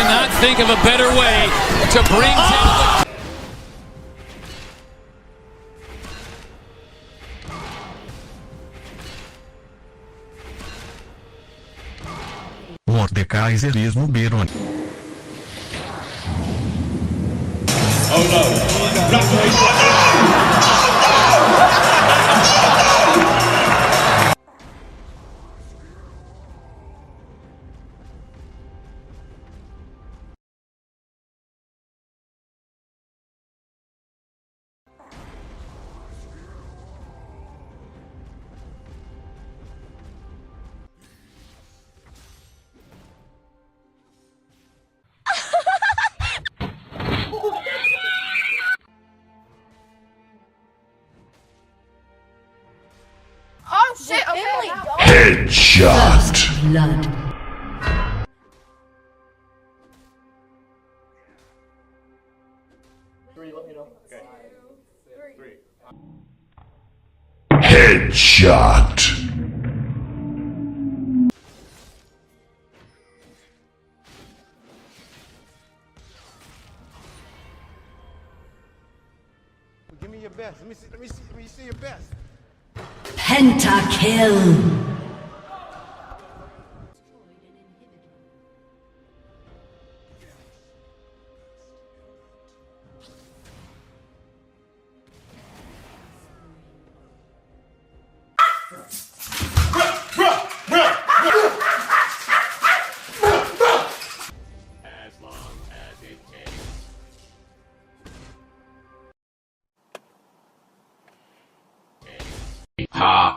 cannot think of a better way to bring down the... Mordekaiserismo Biron. Oh no! Oh shit, okay. Headshot. Blood. Headshot. Give me your best. Let me see your best. Pentakill. Ha